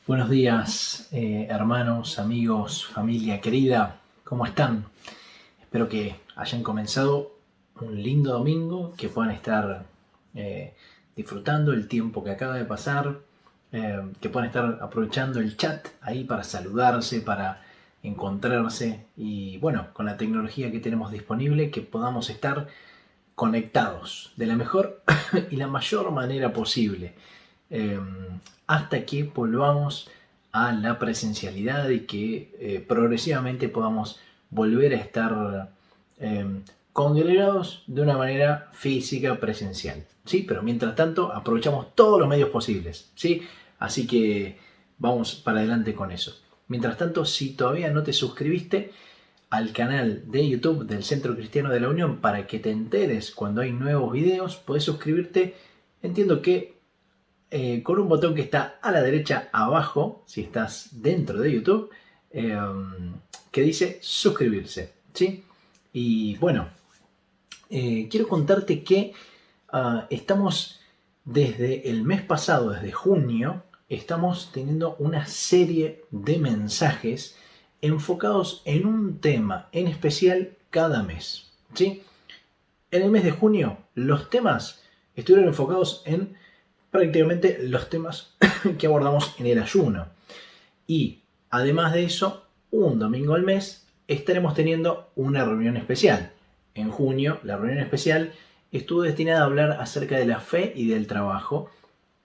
Buenos días, hermanos, amigos, familia querida, ¿cómo están? Espero que hayan comenzado un lindo domingo, que puedan estar disfrutando el tiempo que acaba de pasar, que puedan estar aprovechando el chat ahí para saludarse, para encontrarse y bueno, con la tecnología que tenemos disponible, que podamos estar conectados de la mejor y la mayor manera posible eh, hasta que volvamos a la presencialidad y que progresivamente podamos volver a estar congregados de una manera física presencial. ¿Sí? Pero mientras tanto aprovechamos todos los medios posibles. ¿Sí? Así que vamos para adelante con eso. Mientras tanto, si todavía no te suscribiste al canal de YouTube del Centro Cristiano de la Unión para que te enteres cuando hay nuevos videos, puedes suscribirte. Entiendo que con un botón que está a la derecha abajo, si estás dentro de YouTube, eh, que dice suscribirse. ¿Sí? Y bueno, quiero contarte que estamos desde el mes pasado, desde junio, estamos teniendo una serie de mensajes enfocados en un tema en especial cada mes. ¿Sí? En el mes de junio, los temas estuvieron enfocados en prácticamente los temas que abordamos en el ayuno. Y además de eso, un domingo al mes estaremos teniendo una reunión especial. En junio, la reunión especial estuvo destinada a hablar acerca de la fe y del trabajo.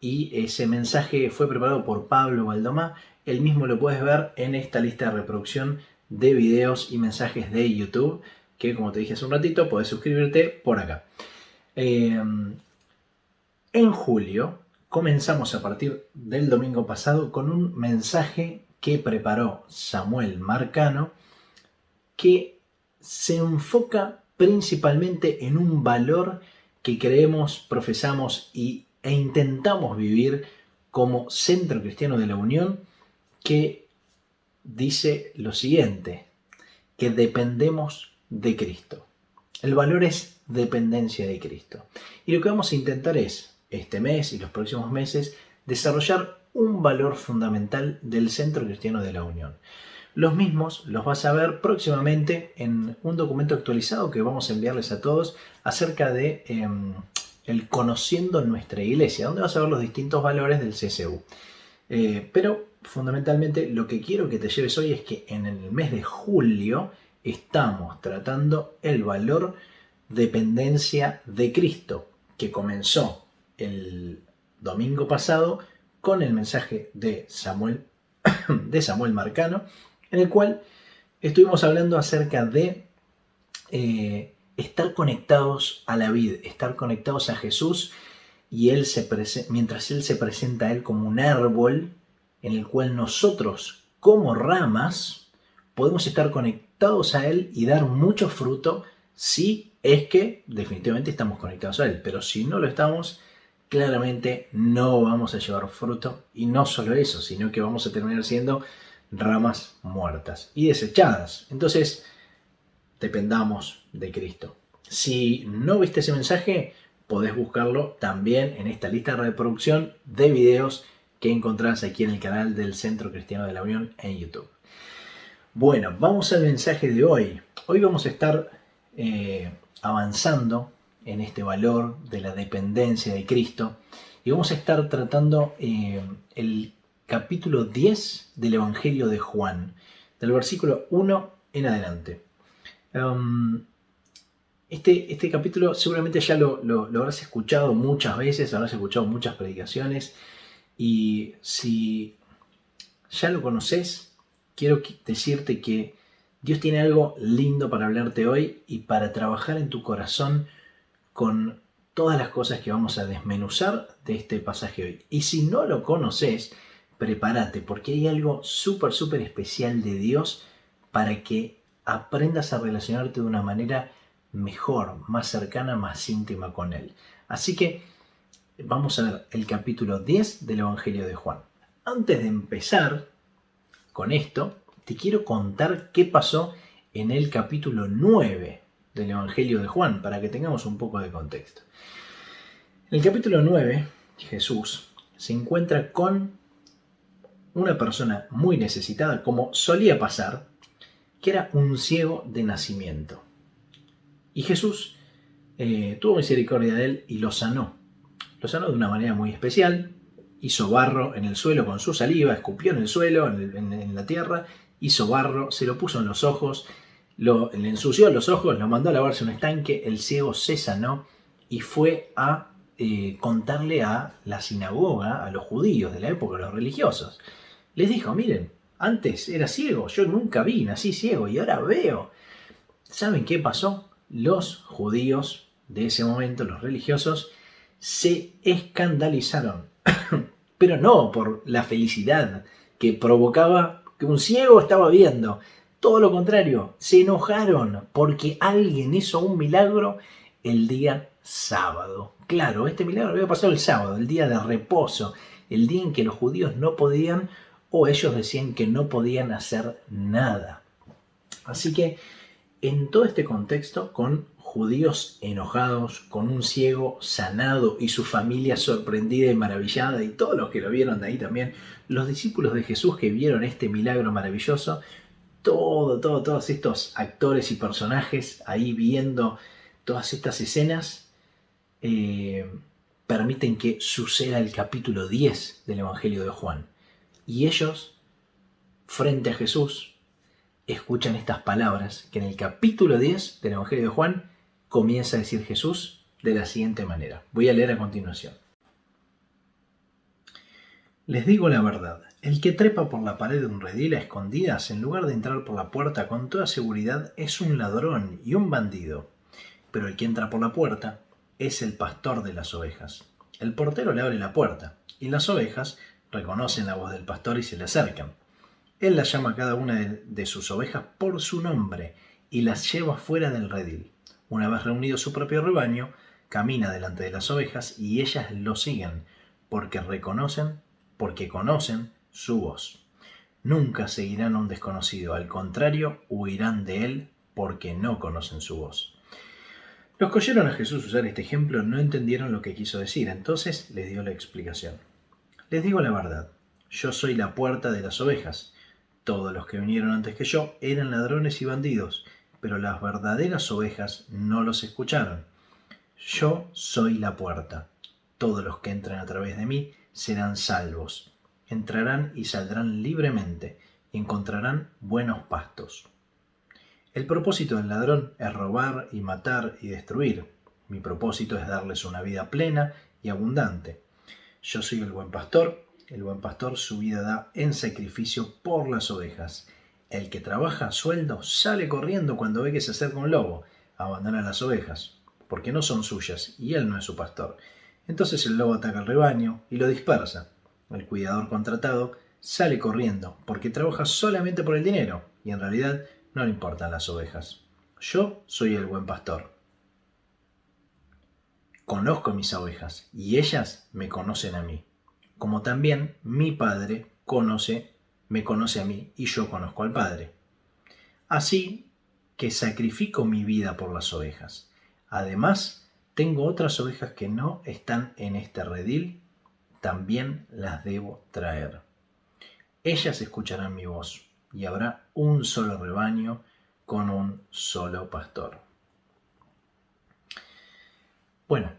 Y ese mensaje fue preparado por Pablo Valdomá. Él mismo lo puedes ver en esta lista de reproducción de videos y mensajes de YouTube, que como te dije hace un ratito, puedes suscribirte por acá. En julio comenzamos a partir del domingo pasado con un mensaje que preparó Samuel Marcano que se enfoca principalmente en un valor que creemos, profesamos e intentamos vivir como Centro Cristiano de la Unión, que dice lo siguiente, que dependemos de Cristo. El valor es dependencia de Cristo. Y lo que vamos a intentar es, este mes y los próximos meses, desarrollar un valor fundamental del Centro Cristiano de la Unión. Los mismos los vas a ver próximamente en un documento actualizado que vamos a enviarles a todos acerca de el Conociendo Nuestra Iglesia, donde vas a ver los distintos valores del CCU. Pero fundamentalmente lo que quiero que te lleves hoy es que en el mes de julio estamos tratando el valor dependencia de Cristo, que comenzó el domingo pasado con el mensaje de Samuel Marcano, en el cual estuvimos hablando acerca de estar conectados a la vid, estar conectados a Jesús, y mientras Él se presenta a Él como un árbol en el cual nosotros, como ramas, podemos estar conectados a Él y dar mucho fruto si es que definitivamente estamos conectados a Él. Pero si no lo estamos, claramente no vamos a llevar fruto. Y no solo eso, sino que vamos a terminar siendo ramas muertas y desechadas. Entonces, dependamos de Cristo. Si no viste ese mensaje, podés buscarlo también en esta lista de reproducción de videos que encontrás aquí en el canal del Centro Cristiano de la Unión en YouTube. Bueno, vamos al mensaje de hoy. Hoy vamos a estar avanzando en este valor de la dependencia de Cristo y vamos a estar tratando el capítulo 10 del Evangelio de Juan, del versículo 1 en adelante. Este capítulo seguramente ya lo habrás escuchado muchas veces, habrás escuchado muchas predicaciones, y si ya lo conoces, quiero decirte que Dios tiene algo lindo para hablarte hoy y para trabajar en tu corazón con todas las cosas que vamos a desmenuzar de este pasaje hoy. Y si no lo conoces, prepárate, porque hay algo súper especial de Dios para que aprendas a relacionarte de una manera mejor, más cercana, más íntima con Él. Así que vamos a ver el capítulo 10 del Evangelio de Juan. Antes de empezar con esto, te quiero contar qué pasó en el capítulo 9 del Evangelio de Juan, para que tengamos un poco de contexto. En el capítulo 9, Jesús se encuentra con una persona muy necesitada, como solía pasar, que era un ciego de nacimiento. Y Jesús tuvo misericordia de él y lo sanó. Lo sanó de una manera muy especial. Hizo barro en el suelo con su saliva, escupió en el suelo, en la tierra, hizo barro, se lo puso en los ojos, le ensució los ojos, lo mandó a lavarse en un estanque, el ciego se sanó y fue a contarle a la sinagoga, a los judíos de la época, a los religiosos. Les dijo, miren, antes era ciego, yo nunca vi, nací ciego y ahora veo. ¿Saben qué pasó? Los judíos de ese momento, los religiosos, se escandalizaron, pero no por la felicidad que provocaba que un ciego estaba viendo. Todo lo contrario, se enojaron porque alguien hizo un milagro el día sábado. Claro, este milagro había pasado el sábado, el día de reposo, el día en que los judíos no podían, o ellos decían que no podían hacer nada. Así que en todo este contexto, con judíos enojados, con un ciego sanado y su familia sorprendida y maravillada, y todos los que lo vieron de ahí también, los discípulos de Jesús que vieron este milagro maravilloso, todos estos actores y personajes ahí viendo todas estas escenas, permiten que suceda el capítulo 10 del Evangelio de Juan. Y ellos, frente a Jesús, escuchan estas palabras que en el capítulo 10 del Evangelio de Juan comienza a decir Jesús de la siguiente manera. Voy a leer a continuación. Les digo la verdad, el que trepa por la pared de un redil a escondidas en lugar de entrar por la puerta con toda seguridad es un ladrón y un bandido. Pero el que entra por la puerta es el pastor de las ovejas. El portero le abre la puerta y las ovejas reconocen la voz del pastor y se le acercan. Él las llama a cada una de sus ovejas por su nombre y las lleva fuera del redil. Una vez reunido su propio rebaño, camina delante de las ovejas y ellas lo siguen porque conocen su voz. Nunca seguirán a un desconocido, al contrario, huirán de él porque no conocen su voz. Los que oyeron a Jesús usar este ejemplo no entendieron lo que quiso decir, entonces les dio la explicación. Les digo la verdad, yo soy la puerta de las ovejas. Todos los que vinieron antes que yo eran ladrones y bandidos, pero las verdaderas ovejas no los escucharon. Yo soy la puerta. Todos los que entran a través de mí serán salvos. Entrarán y saldrán libremente y encontrarán buenos pastos. El propósito del ladrón es robar y matar y destruir. Mi propósito es darles una vida plena y abundante. Yo soy el buen pastor. El buen pastor su vida da en sacrificio por las ovejas. El que trabaja a sueldo sale corriendo cuando ve que se acerca un lobo. Abandona las ovejas, porque no son suyas y él no es su pastor. Entonces el lobo ataca al rebaño y lo dispersa. El cuidador contratado sale corriendo porque trabaja solamente por el dinero y en realidad no le importan las ovejas. Yo soy el buen pastor. Conozco mis ovejas y ellas me conocen a mí. Como también mi Padre me conoce a mí y yo conozco al Padre. Así que sacrifico mi vida por las ovejas. Además, tengo otras ovejas que no están en este redil, también las debo traer. Ellas escucharán mi voz y habrá un solo rebaño con un solo pastor. Bueno,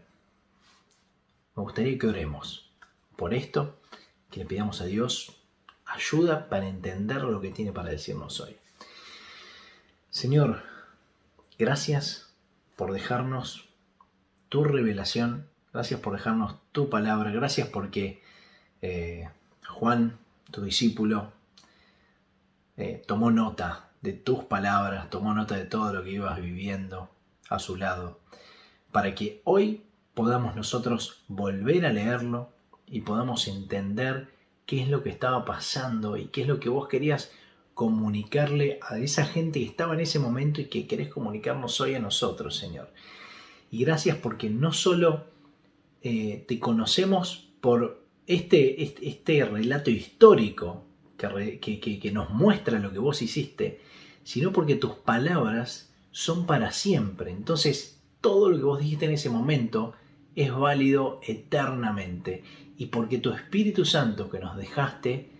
me gustaría que oremos por esto, que le pidamos a Dios ayuda para entender lo que tiene para decirnos hoy. Señor, gracias por dejarnos tu revelación, gracias por dejarnos tu palabra, gracias porque Juan, tu discípulo, tomó nota de tus palabras, tomó nota de todo lo que ibas viviendo a su lado, para que hoy podamos nosotros volver a leerlo y podamos entender qué es lo que estaba pasando y qué es lo que vos querías comunicarle a esa gente que estaba en ese momento y que querés comunicarnos hoy a nosotros, Señor. Y gracias porque no solo te conocemos por este relato histórico que nos muestra lo que vos hiciste, sino porque tus palabras son para siempre. Entonces, todo lo que vos dijiste en ese momento es válido eternamente. Y porque tu Espíritu Santo que nos dejaste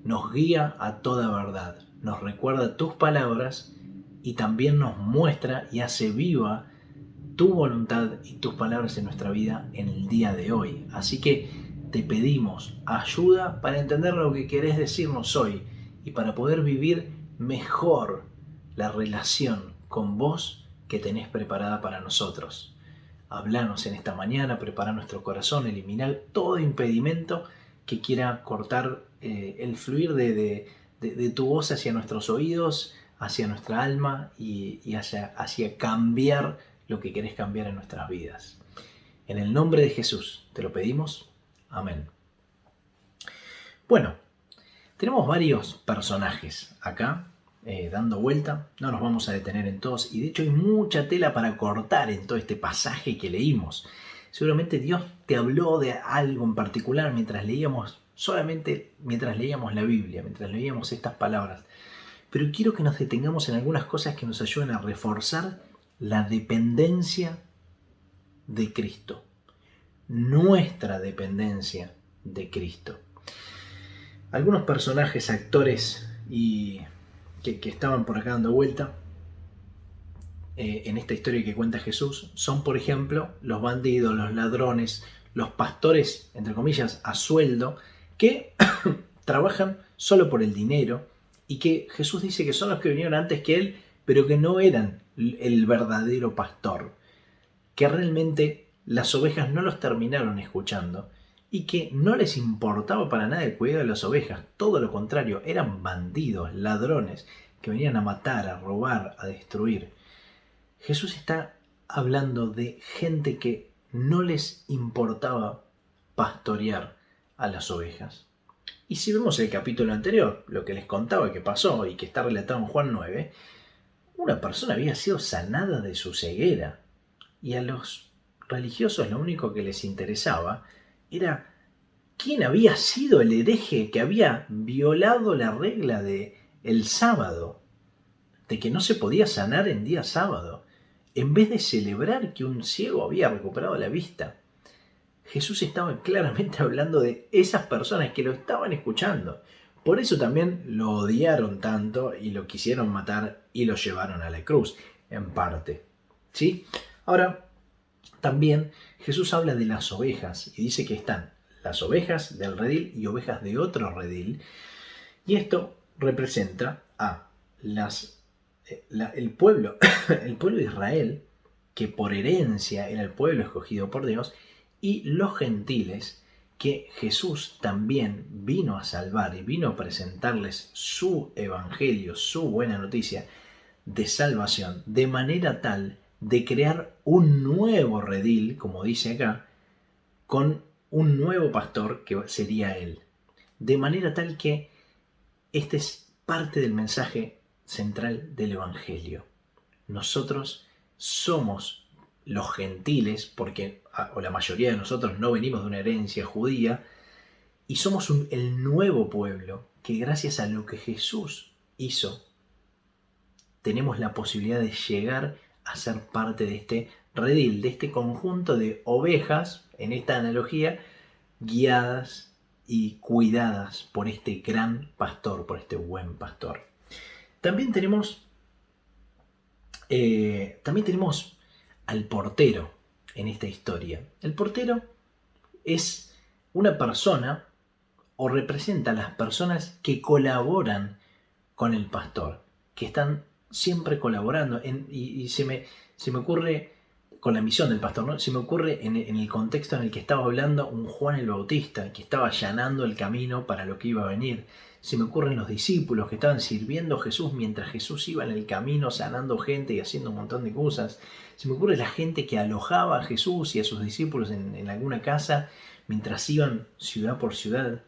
nos guía a toda verdad, nos recuerda tus palabras y también nos muestra y hace viva tu voluntad y tus palabras en nuestra vida en el día de hoy. Así que te pedimos ayuda para entender lo que querés decirnos hoy y para poder vivir mejor la relación con vos que tenés preparada para nosotros. Hablanos en esta mañana, prepara nuestro corazón, eliminar todo impedimento que quiera cortar el fluir de tu voz hacia nuestros oídos, hacia nuestra alma y hacia cambiar lo que querés cambiar en nuestras vidas. En el nombre de Jesús te lo pedimos. Amén. Bueno, tenemos varios personajes acá dando vuelta. No nos vamos a detener en todos y de hecho hay mucha tela para cortar en todo este pasaje que leímos. Seguramente Dios te habló de algo en particular solamente mientras leíamos la Biblia, mientras leíamos estas palabras. Pero quiero que nos detengamos en algunas cosas que nos ayuden a reforzar la dependencia de Cristo, nuestra dependencia de Cristo. Algunos personajes, actores que estaban por acá dando vuelta en esta historia que cuenta Jesús son, por ejemplo, los bandidos, los ladrones, los pastores, entre comillas, a sueldo, que trabajan solo por el dinero y que Jesús dice que son los que vinieron antes que él, pero que no eran el verdadero pastor, que realmente las ovejas no los terminaron escuchando y que no les importaba para nada el cuidado de las ovejas, todo lo contrario, eran bandidos, ladrones, que venían a matar, a robar, a destruir. Jesús está hablando de gente que no les importaba pastorear a las ovejas. Y si vemos el capítulo anterior, lo que les contaba que pasó y que está relatado en Juan 9, una persona había sido sanada de su ceguera y a los religiosos lo único que les interesaba era quién había sido el hereje que había violado la regla del sábado, de que no se podía sanar en día sábado, en vez de celebrar que un ciego había recuperado la vista. Jesús estaba claramente hablando de esas personas que lo estaban escuchando. Por eso también lo odiaron tanto y lo quisieron matar y lo llevaron a la cruz, en parte. ¿Sí? Ahora, también Jesús habla de las ovejas y dice que están las ovejas del redil y ovejas de otro redil. Y esto representa a el pueblo de Israel, que por herencia era el pueblo escogido por Dios, y los gentiles que Jesús también vino a salvar y vino a presentarles su evangelio, su buena noticia de salvación, de manera tal de crear un nuevo redil, como dice acá, con un nuevo pastor que sería él. De manera tal que este es parte del mensaje central del evangelio. Nosotros somos los gentiles, porque o la mayoría de nosotros no venimos de una herencia judía, y somos el nuevo pueblo que gracias a lo que Jesús hizo, tenemos la posibilidad de llegar a ser parte de este redil, de este conjunto de ovejas, en esta analogía, guiadas y cuidadas por este gran pastor, por este buen pastor. También tenemos al portero en esta historia. El portero es una persona o representa a las personas que colaboran con el pastor, que están siempre colaborando y se me ocurre con la misión del pastor, ¿no? Se me ocurre en el contexto en el que estaba hablando un Juan el Bautista que estaba allanando el camino para lo que iba a venir. Se me ocurren los discípulos que estaban sirviendo a Jesús mientras Jesús iba en el camino sanando gente y haciendo un montón de cosas. Se me ocurre la gente que alojaba a Jesús y a sus discípulos en alguna casa mientras iban ciudad por ciudad.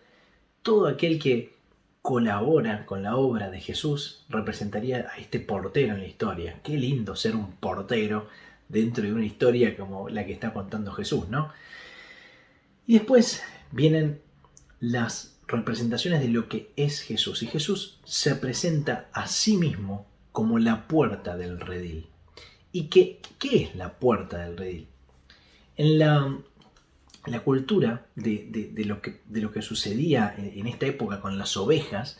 Todo aquel que colabora con la obra de Jesús representaría a este portero en la historia. Qué lindo ser un portero dentro de una historia como la que está contando Jesús, ¿no? Y después vienen las representaciones de lo que es Jesús. Y Jesús se presenta a sí mismo como la puerta del redil. ¿Y qué es la puerta del redil? En la la cultura de lo que sucedía en esta época con las ovejas,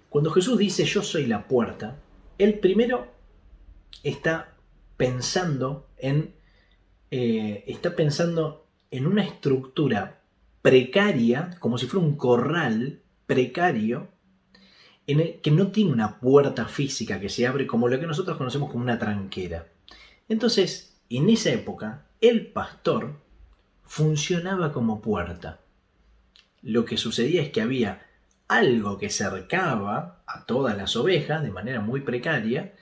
cuando Jesús dice yo soy la puerta, él primero está pensando en una estructura precaria, como si fuera un corral precario, en el que no tiene una puerta física que se abre como lo que nosotros conocemos como una tranquera. Entonces, en esa época, el pastor funcionaba como puerta. Lo que sucedía es que había algo que cercaba a todas las ovejas de manera muy precaria,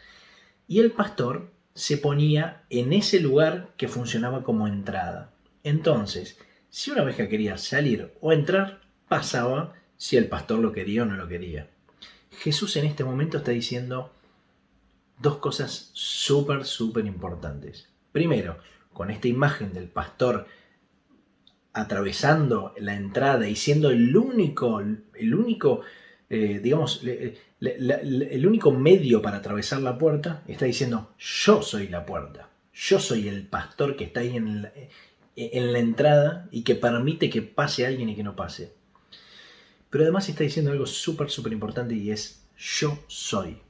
y el pastor se ponía en ese lugar que funcionaba como entrada. Entonces, si una oveja quería salir o entrar, pasaba si el pastor lo quería o no lo quería. Jesús en este momento está diciendo dos cosas súper importantes. Primero, con esta imagen del pastor atravesando la entrada y siendo el único el único medio para atravesar la puerta, está diciendo yo soy la puerta, yo soy el pastor que está ahí en la entrada y que permite que pase alguien y que no pase. Pero además está diciendo algo súper importante, y es yo soy.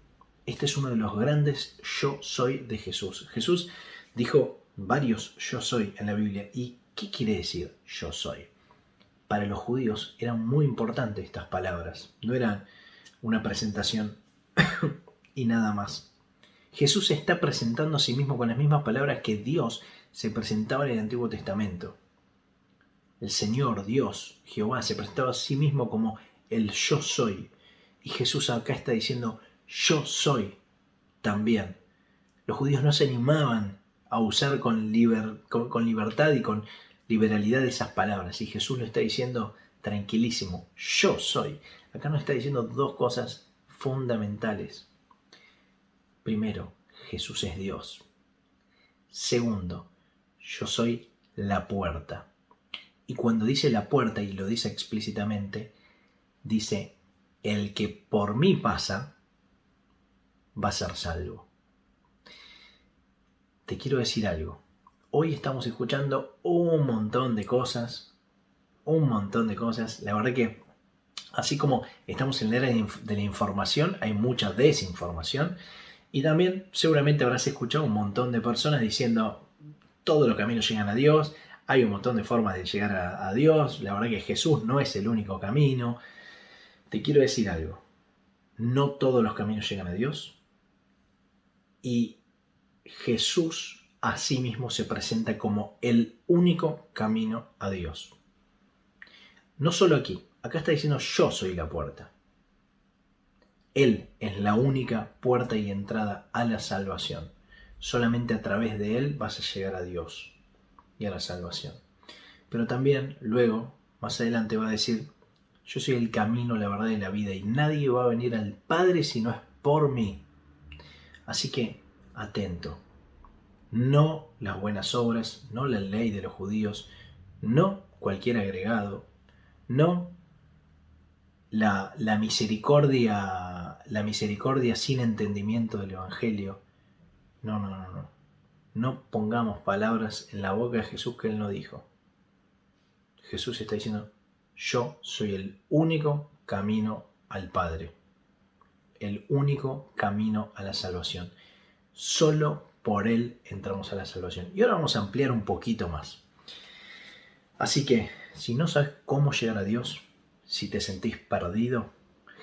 Este es uno de los grandes yo soy de Jesús. Jesús dijo varios yo soy en la Biblia. ¿Y qué quiere decir yo soy? Para los judíos eran muy importantes estas palabras. No eran una presentación y nada más. Jesús se está presentando a sí mismo con las mismas palabras que Dios se presentaba en el Antiguo Testamento. El Señor, Dios, Jehová, se presentaba a sí mismo como el yo soy. Y Jesús acá está diciendo yo soy también. Los judíos no se animaban a usar con libertad y con liberalidad esas palabras. Y Jesús lo está diciendo tranquilísimo, yo soy. Acá nos está diciendo dos cosas fundamentales. Primero, Jesús es Dios. Segundo, yo soy la puerta. Y cuando dice la puerta, y lo dice explícitamente, dice, el que por mí pasa va a ser salvo. Te quiero decir algo. Hoy estamos escuchando un montón de cosas. La verdad que así como estamos en la era de la información, hay mucha desinformación. Y también seguramente habrás escuchado un montón de personas diciendo todos los caminos llegan a Dios. Hay un montón de formas de llegar a Dios. La verdad que Jesús no es el único camino. Te quiero decir algo. No todos los caminos llegan a Dios. Y Jesús a sí mismo se presenta como el único camino a Dios. No solo aquí. Acá está diciendo yo soy la puerta. Él es la única puerta y entrada a la salvación. Solamente a través de Él vas a llegar a Dios y a la salvación. Pero también luego, más adelante va a decir, yo soy el camino, la verdad y la vida, y nadie va a venir al Padre si no es por mí. Así que, atento. No las buenas obras, no la ley de los judíos, no cualquier agregado, no la misericordia sin entendimiento del Evangelio. No. No pongamos palabras en la boca de Jesús que Él no dijo. Jesús está diciendo, yo soy el único camino al Padre. El único camino a la salvación. Solo por Él entramos a la salvación. Y ahora vamos a ampliar un poquito más. Así que, si no sabes cómo llegar a Dios, si te sentís perdido,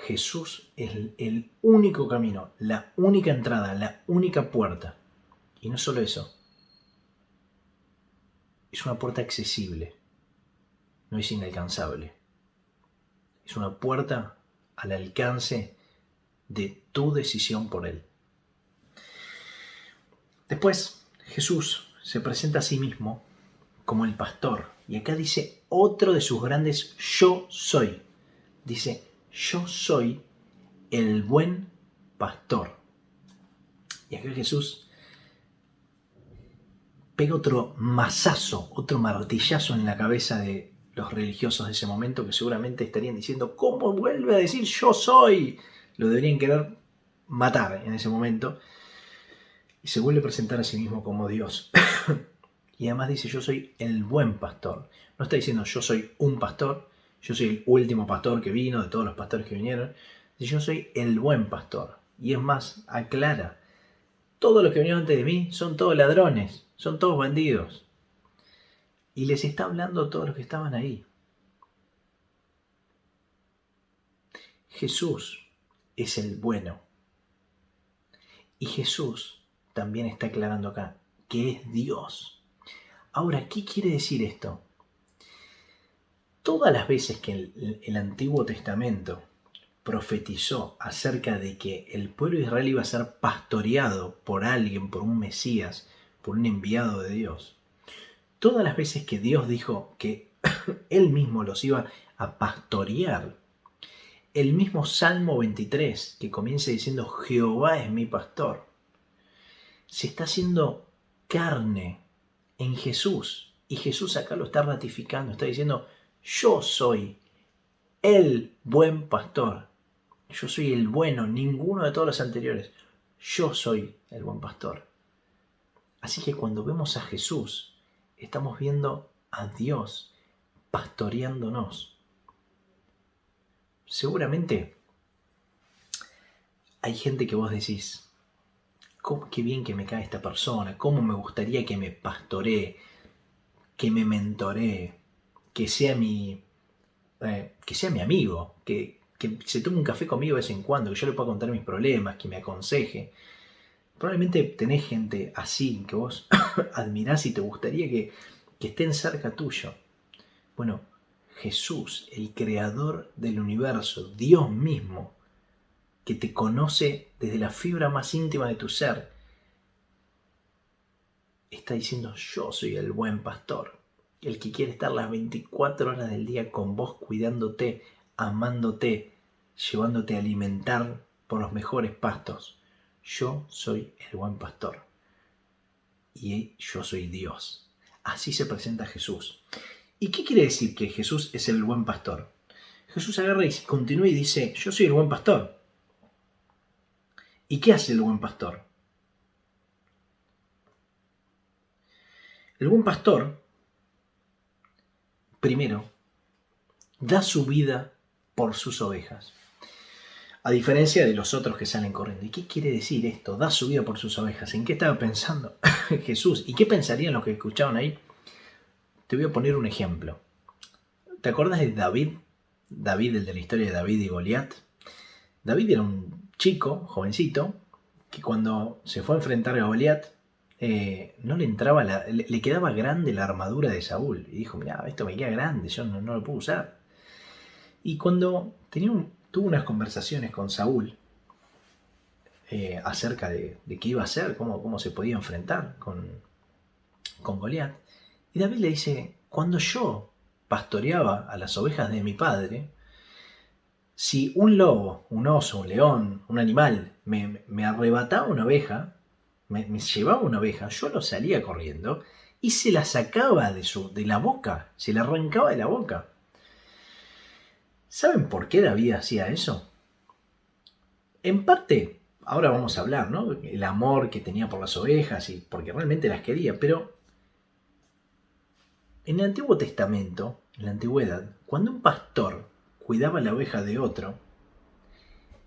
Jesús es el único camino, la única entrada, la única puerta. Y no solo eso, es una puerta accesible, no es inalcanzable. Es una puerta al alcance de tu decisión por Él. Después, Jesús se presenta a sí mismo como el pastor. Y acá dice otro de sus grandes yo soy. Dice, yo soy el buen pastor. Y acá Jesús pega otro mazazo, otro martillazo en la cabeza de los religiosos de ese momento, que seguramente estarían diciendo, ¿cómo vuelve a decir yo soy? Lo deberían querer matar en ese momento. Y se vuelve a presentar a sí mismo como Dios. Y además dice, yo soy el buen pastor. No está diciendo, yo soy un pastor, yo soy el último pastor que vino, de todos los pastores que vinieron. Dice, yo soy el buen pastor. Y es más, aclara, todos los que vinieron antes de mí son todos ladrones, son todos bandidos. Y les está hablando a todos los que estaban ahí. Jesús es el bueno. Y Jesús también está aclarando acá que es Dios. Ahora, ¿qué quiere decir esto? Todas las veces que el Antiguo Testamento profetizó acerca de que el pueblo de Israel iba a ser pastoreado por alguien, por un Mesías, por un enviado de Dios, todas las veces que Dios dijo que Él mismo los iba a pastorear, el mismo Salmo 23, que comienza diciendo Jehová es mi pastor, se está haciendo carne en Jesús. Y Jesús acá lo está ratificando, está diciendo, yo soy el buen pastor. Yo soy el bueno, ninguno de todos los anteriores. Yo soy el buen pastor. Así que cuando vemos a Jesús, estamos viendo a Dios pastoreándonos. Seguramente hay gente que vos decís, qué bien que me cae esta persona, cómo me gustaría que me pastoree, que me mentoree, que sea mi amigo, que se tome un café conmigo de vez en cuando, que yo le pueda contar mis problemas, que me aconseje. Probablemente tenés gente así que vos admirás y te gustaría que estén cerca tuyo. Bueno, Jesús, el creador del universo, Dios mismo, que te conoce desde la fibra más íntima de tu ser, está diciendo, yo soy el buen pastor, el que quiere estar las 24 horas del día con vos, cuidándote, amándote, llevándote a alimentar por los mejores pastos. Yo soy el buen pastor y yo soy Dios. Así se presenta Jesús. ¿Y qué quiere decir que Jesús es el buen pastor? Jesús agarra y continúa y dice, yo soy el buen pastor. ¿Y qué hace el buen pastor? El buen pastor, primero, da su vida por sus ovejas. A diferencia de los otros que salen corriendo. ¿Y qué quiere decir esto? Da su vida por sus ovejas. ¿En qué estaba pensando Jesús? ¿Y qué pensarían los que escuchaban ahí? Te voy a poner un ejemplo. ¿Te acuerdas de David? David, el de la historia de David y Goliat. David era un chico, jovencito, que cuando se fue a enfrentar a Goliat, no le entraba, le quedaba grande la armadura de Saúl. Y dijo, mira, esto me queda grande, yo no lo puedo usar. Y cuando tuvo unas conversaciones con Saúl acerca de qué iba a hacer, cómo se podía enfrentar con Goliat, y David le dice, cuando yo pastoreaba a las ovejas de mi padre, si un lobo, un oso, un león, un animal me arrebataba una oveja, me llevaba una oveja, yo lo salía corriendo y se la sacaba de la boca, se la arrancaba de la boca. ¿Saben por qué David hacía eso? En parte, ahora vamos a hablar, ¿no? El amor que tenía por las ovejas y porque realmente las quería, pero en el Antiguo Testamento, en la antigüedad, cuando un pastor cuidaba la oveja de otro,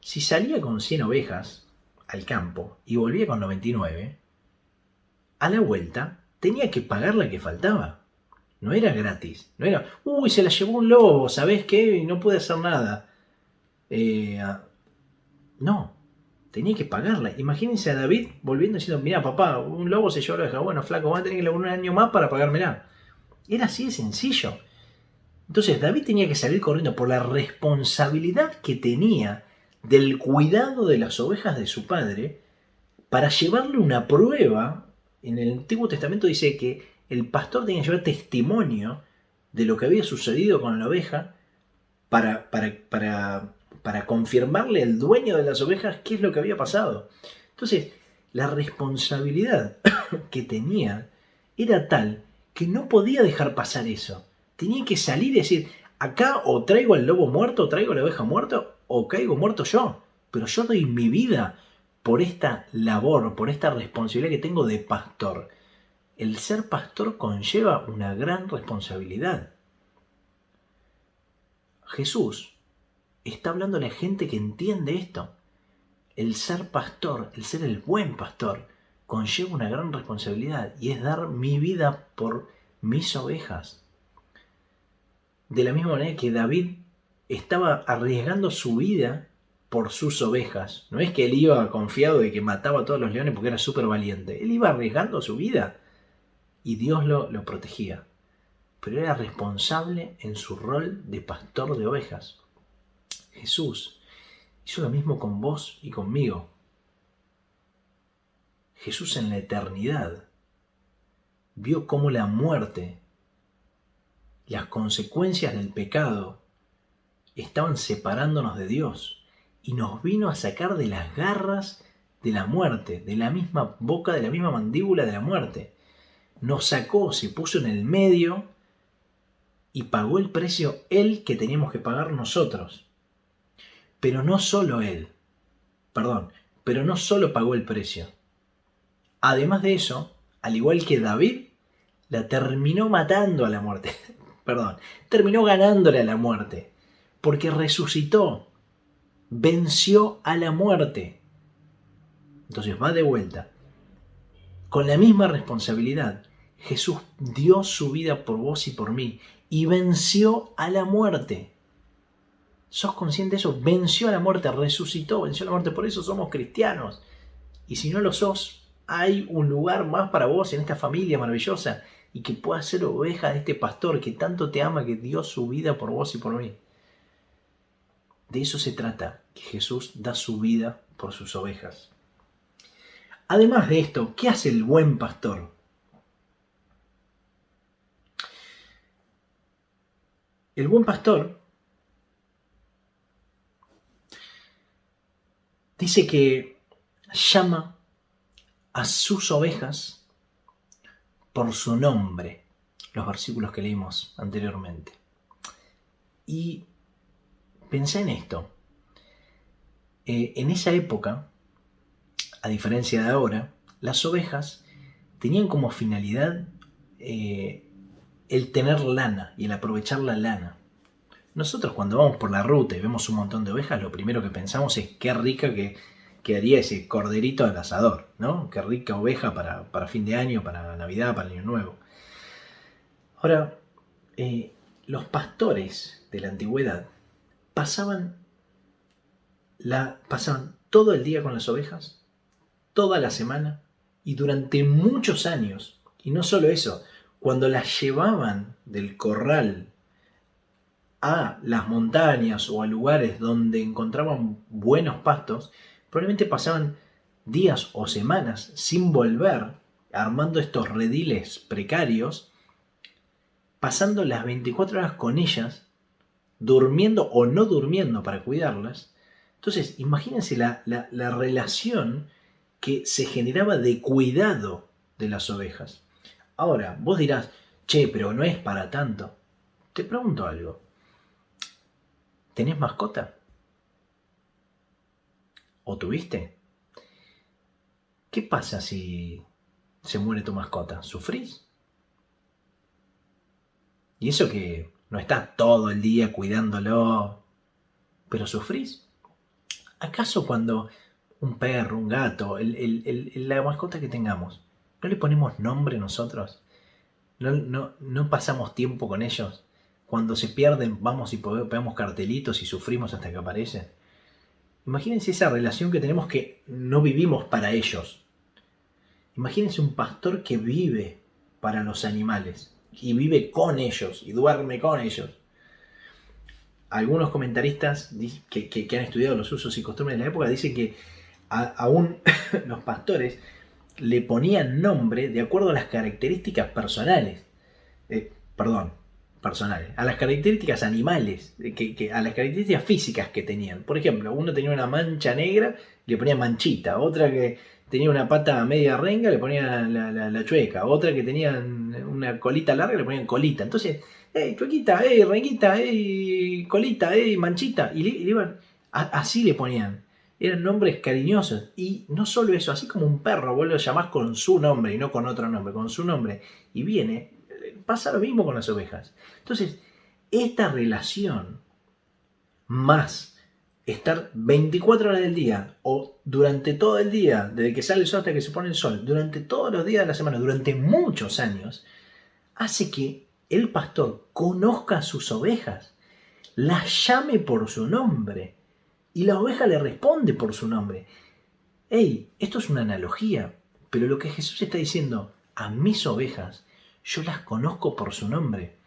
si salía con 100 ovejas al campo y volvía con 99, a la vuelta tenía que pagar la que faltaba. No era gratis. No era, se la llevó un lobo, ¿sabés qué? Y no pude hacer nada. No, tenía que pagarla. Imagínense a David volviendo diciendo, mira papá, un lobo se llevó la oveja. Bueno, flaco, vas a tener que laburar un año más para pagármela. Era así de sencillo. Entonces David tenía que salir corriendo por la responsabilidad que tenía del cuidado de las ovejas de su padre para llevarle una prueba. En el Antiguo Testamento dice que el pastor tenía que llevar testimonio de lo que había sucedido con la oveja para confirmarle al dueño de las ovejas qué es lo que había pasado. Entonces, la responsabilidad que tenía era tal que no podía dejar pasar eso. Tenía que salir y decir, acá o traigo al lobo muerto, o traigo a la oveja muerta, o caigo muerto yo. Pero yo doy mi vida por esta labor, por esta responsabilidad que tengo de pastor. el ser pastor conlleva una gran responsabilidad. Jesús está hablando a la gente que entiende esto. El ser pastor, el ser el buen pastor, conlleva una gran responsabilidad y es dar mi vida por mis ovejas. De la misma manera que David estaba arriesgando su vida por sus ovejas. No es que él iba confiado de que mataba a todos los leones porque era súper valiente. Él iba arriesgando su vida y Dios lo protegía. Pero era responsable en su rol de pastor de ovejas. Jesús hizo lo mismo con vos y conmigo. Jesús en la eternidad vio cómo la muerte, las consecuencias del pecado, estaban separándonos de Dios y nos vino a sacar de las garras de la muerte, de la misma boca, de la misma mandíbula de la muerte. Nos sacó, se puso en el medio y pagó el precio Él que teníamos que pagar nosotros. Pero no solo pagó el precio. Además de eso, al igual que David, la terminó matando a la muerte. Terminó ganándole a la muerte. Porque resucitó, venció a la muerte. Entonces va de vuelta. Con la misma responsabilidad, Jesús dio su vida por vos y por mí y venció a la muerte. ¿Sos consciente de eso? Venció a la muerte, resucitó, venció a la muerte. Por eso somos cristianos. Y si no lo sos, hay un lugar más para vos en esta familia maravillosa y que puedas ser oveja de este pastor que tanto te ama, que dio su vida por vos y por mí. De eso se trata, que Jesús da su vida por sus ovejas. Además de esto, ¿qué hace el buen pastor? El buen pastor dice que llama a sus ovejas por su nombre, los versículos que leímos anteriormente. Y pensé en esto. En esa época, a diferencia de ahora, las ovejas tenían como finalidad el tener lana y el aprovechar la lana. Nosotros cuando vamos por la ruta y vemos un montón de ovejas, lo primero que pensamos es qué rica que quedaría ese corderito al asador, ¿no? Qué rica oveja para fin de año, para Navidad, para Año Nuevo. Ahora, los pastores de la antigüedad pasaban todo el día con las ovejas, toda la semana y durante muchos años. Y no solo eso, cuando las llevaban del corral a las montañas o a lugares donde encontraban buenos pastos, probablemente pasaban días o semanas sin volver, armando estos rediles precarios, pasando las 24 horas con ellas, durmiendo o no durmiendo para cuidarlas. Entonces, imagínense la relación que se generaba de cuidado de las ovejas. Ahora, vos dirás, che, pero no es para tanto. Te pregunto algo. ¿Tenés mascota? ¿O tuviste? ¿Qué pasa si se muere tu mascota? ¿Sufrís? Y eso que no estás todo el día cuidándolo, pero sufrís. ¿Acaso cuando un perro, un gato, la mascota que tengamos, no le ponemos nombre nosotros? ¿No pasamos tiempo con ellos? Cuando se pierden vamos y pegamos cartelitos y sufrimos hasta que aparecen. Imagínense esa relación que tenemos, que no vivimos para ellos. Imagínense un pastor que vive para los animales y vive con ellos y duerme con ellos. Algunos comentaristas que han estudiado los usos y costumbres de la época dicen que aún los pastores le ponían nombre de acuerdo a las características personales. A las características animales, a las características físicas que tenían. Por ejemplo, uno tenía una mancha negra, le ponía manchita. Otra que tenía una pata media renga, le ponían la chueca. Otra que tenía una colita larga, le ponían colita. Entonces, chuequita, renguita, colita, manchita. Y le iban, así le ponían. Eran nombres cariñosos. Y no solo eso, así como un perro, vos lo llamás con su nombre y no con otro nombre, con su nombre. Y viene, pasa lo mismo con las ovejas. Entonces, esta relación más estar 24 horas del día o durante todo el día, desde que sale el sol hasta que se pone el sol, durante todos los días de la semana, durante muchos años, hace que el pastor conozca a sus ovejas, las llame por su nombre y la oveja le responde por su nombre. Hey, esto es una analogía, pero lo que Jesús está diciendo, a mis ovejas, yo las conozco por su nombre.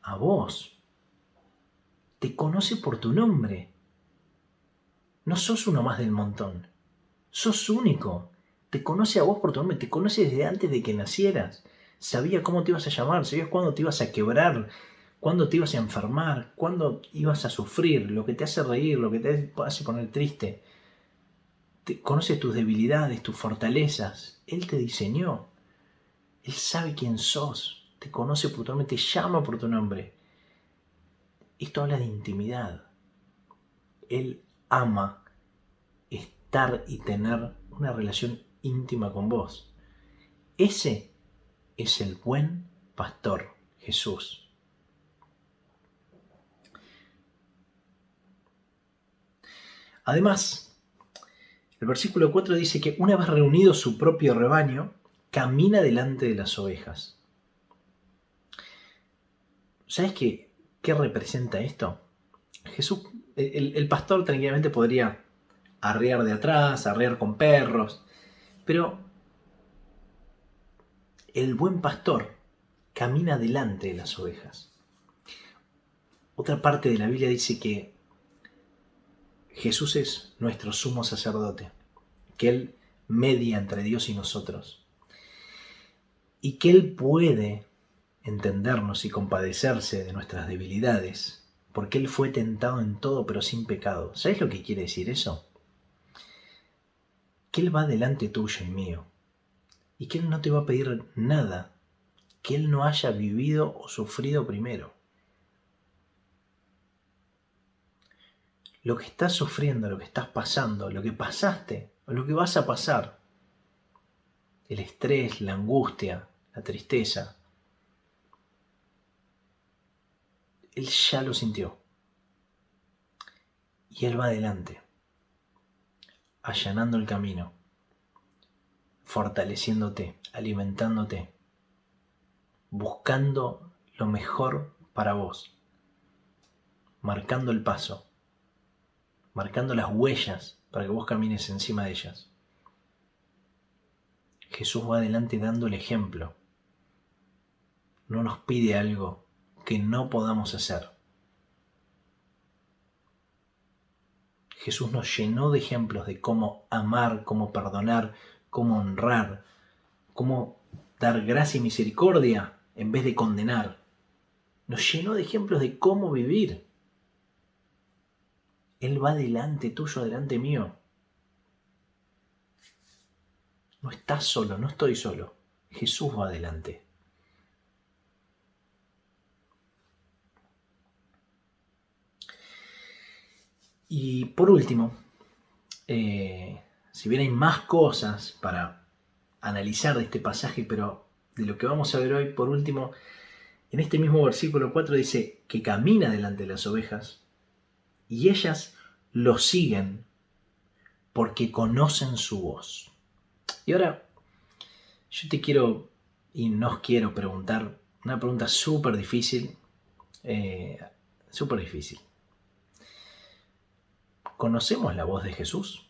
A vos, te conoce por tu nombre. No sos uno más del montón. Sos único. Te conoce a vos por tu nombre. Te conoce desde antes de que nacieras. Sabía cómo te ibas a llamar. Sabías cuándo te ibas a quebrar. Cuándo te ibas a enfermar. Cuándo ibas a sufrir. Lo que te hace reír. Lo que te hace poner triste. Conoce tus debilidades, tus fortalezas. Él te diseñó. Él sabe quién sos. Te conoce por tu nombre. Te llama por tu nombre. Esto habla de intimidad. Él ama estar y tener una relación íntima con vos. Ese es el buen pastor, Jesús. Además, el versículo 4 dice que una vez reunido su propio rebaño, camina delante de las ovejas. ¿Sabes qué representa esto? Jesús, el pastor tranquilamente podría arrear de atrás, arrear con perros, pero el buen pastor camina delante de las ovejas. Otra parte de la Biblia dice que Jesús es nuestro sumo sacerdote, que Él media entre Dios y nosotros, y que Él puede entendernos y compadecerse de nuestras debilidades, porque Él fue tentado en todo pero sin pecado. ¿Sabes lo que quiere decir eso? Que Él va delante tuyo y mío, y que Él no te va a pedir nada que Él no haya vivido o sufrido primero. Lo que estás sufriendo, lo que estás pasando, lo que pasaste o lo que vas a pasar, el estrés, la angustia, la tristeza, Él ya lo sintió. Y Él va adelante, allanando el camino, fortaleciéndote, alimentándote, buscando lo mejor para vos, marcando el paso, marcando las huellas para que vos camines encima de ellas. Jesús va adelante dando el ejemplo. No nos pide algo que no podamos hacer. Jesús nos llenó de ejemplos de cómo amar, cómo perdonar, cómo honrar, cómo dar gracia y misericordia en vez de condenar. Nos llenó de ejemplos de cómo vivir. Él va delante tuyo, delante mío. No estás solo, no estoy solo. Jesús va adelante. Y por último, si bien hay más cosas para analizar de este pasaje, pero de lo que vamos a ver hoy, por último, en este mismo versículo 4 dice que camina delante de las ovejas y ellas lo siguen porque conocen su voz. Y ahora yo te quiero y nos quiero preguntar una pregunta súper difícil, súper difícil. ¿Conocemos la voz de Jesús?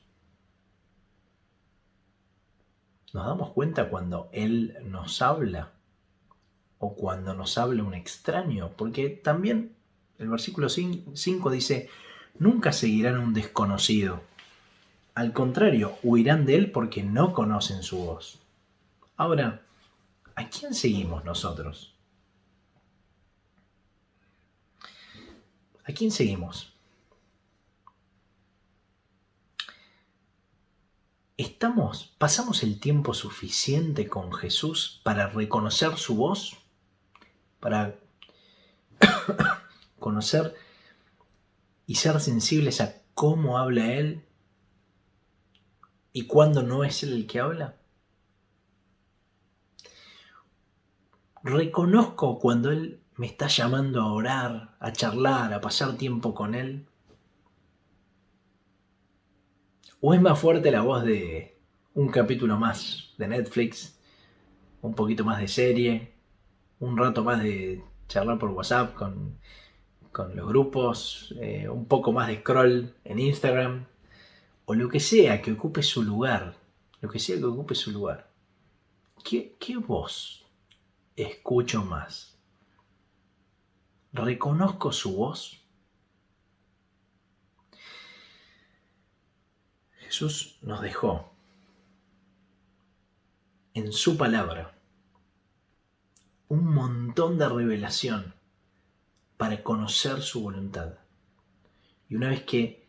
¿Nos damos cuenta cuando Él nos habla o cuando nos habla un extraño? Porque también el versículo 5 dice, nunca seguirán a un desconocido. Al contrario, huirán de Él porque no conocen su voz. Ahora, ¿a quién seguimos nosotros? ¿A quién seguimos? ¿Pasamos el tiempo suficiente con Jesús para reconocer su voz? Para conocer y ser sensibles a cómo habla Él ¿Y cuándo no es Él el que habla? ¿Reconozco cuando Él me está llamando a orar, a charlar, a pasar tiempo con Él? ¿O es más fuerte la voz de un capítulo más de Netflix, un poquito más de serie, un rato más de charlar por WhatsApp con los grupos, un poco más de scroll en Instagram, o lo que sea que ocupe su lugar, lo que sea que ocupe su lugar? ¿Qué voz escucho más? ¿Reconozco su voz? Jesús nos dejó en su palabra un montón de revelación para conocer su voluntad. Y una vez que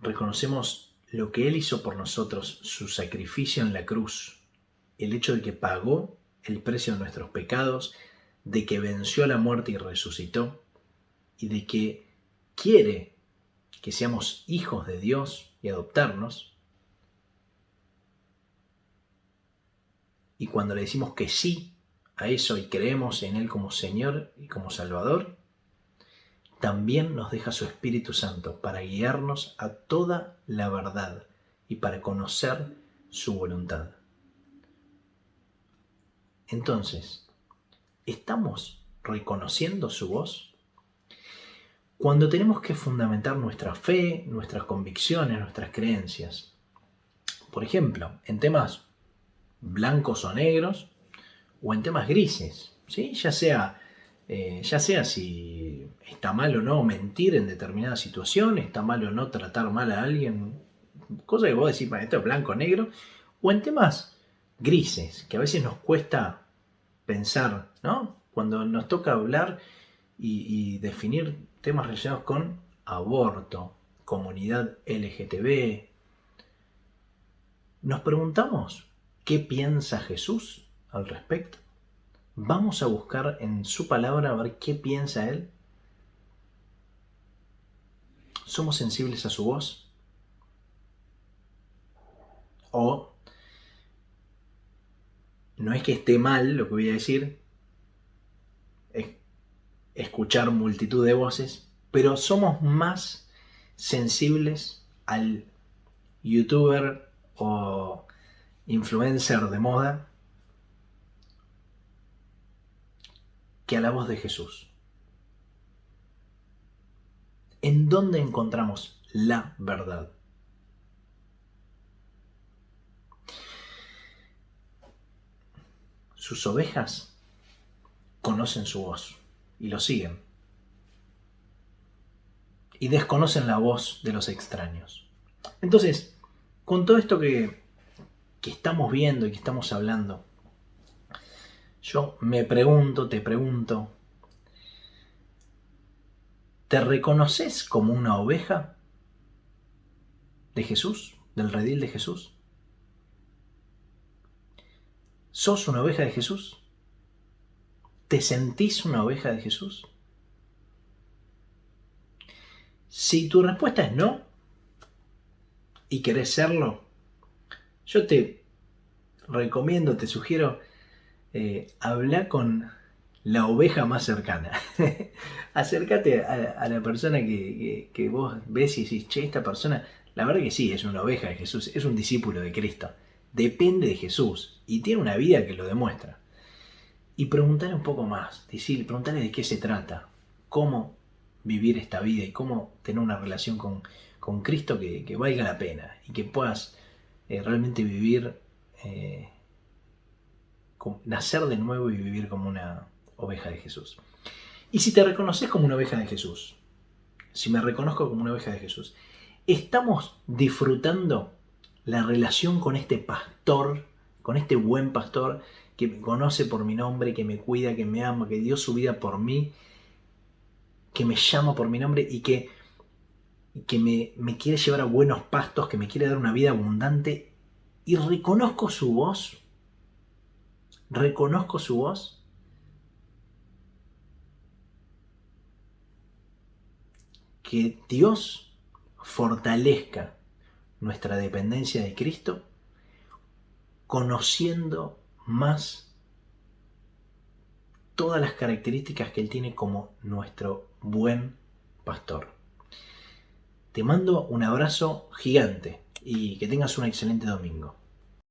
reconocemos lo que Él hizo por nosotros, su sacrificio en la cruz, el hecho de que pagó el precio de nuestros pecados, de que venció la muerte y resucitó, y de que quiere que seamos hijos de Dios y adoptarnos, y cuando le decimos que sí a eso y creemos en Él como Señor y como Salvador, también nos deja su Espíritu Santo para guiarnos a toda la verdad y para conocer su voluntad. Entonces, ¿estamos reconociendo su voz? Cuando tenemos que fundamentar nuestra fe, nuestras convicciones, nuestras creencias, por ejemplo, en temas blancos o negros, o en temas grises, ¿sí? Ya sea si está mal o no mentir en determinada situación, está mal o no tratar mal a alguien, cosa que vos decís, bueno, esto es blanco o negro, o en temas grises, que a veces nos cuesta pensar, ¿no? Cuando nos toca hablar y definir temas relacionados con aborto, comunidad LGTB, nos preguntamos, ¿qué piensa Jesús al respecto? Vamos a buscar en su palabra a ver qué piensa Él. ¿Somos sensibles a su voz? O no es que esté mal lo que voy a decir, es escuchar multitud de voces, pero somos más sensibles al youtuber o influencer de moda que a la voz de Jesús. ¿En dónde encontramos la verdad? Sus ovejas conocen su voz y lo siguen. Y desconocen la voz de los extraños. Entonces, con todo esto que estamos viendo y que estamos hablando, yo me pregunto, te pregunto, ¿te reconoces como una oveja de Jesús, del redil de Jesús? ¿Sos una oveja de Jesús? ¿Te sentís una oveja de Jesús? Si tu respuesta es no y querés serlo, yo te recomiendo, te sugiero, hablar con la oveja más cercana. Acércate a la persona que vos ves y decís, che, esta persona, la verdad que sí, es una oveja de Jesús, es un discípulo de Cristo, depende de Jesús y tiene una vida que lo demuestra. Y preguntarle un poco más, preguntarle de qué se trata, cómo vivir esta vida y cómo tener una relación con Cristo que valga la pena y que puedas realmente vivir, nacer de nuevo y vivir como una oveja de Jesús. Y si te reconoces como una oveja de Jesús, si me reconozco como una oveja de Jesús, ¿estamos disfrutando la relación con este pastor, con este buen pastor que me conoce por mi nombre, que me cuida, que me ama, que dio su vida por mí, que me llama por mi nombre y que me quiere llevar a buenos pastos, que me quiere dar una vida abundante? Y reconozco su voz, reconozco su voz. Que Dios fortalezca nuestra dependencia de Cristo, conociendo más todas las características que Él tiene como nuestro buen pastor. Te mando un abrazo gigante y que tengas un excelente domingo.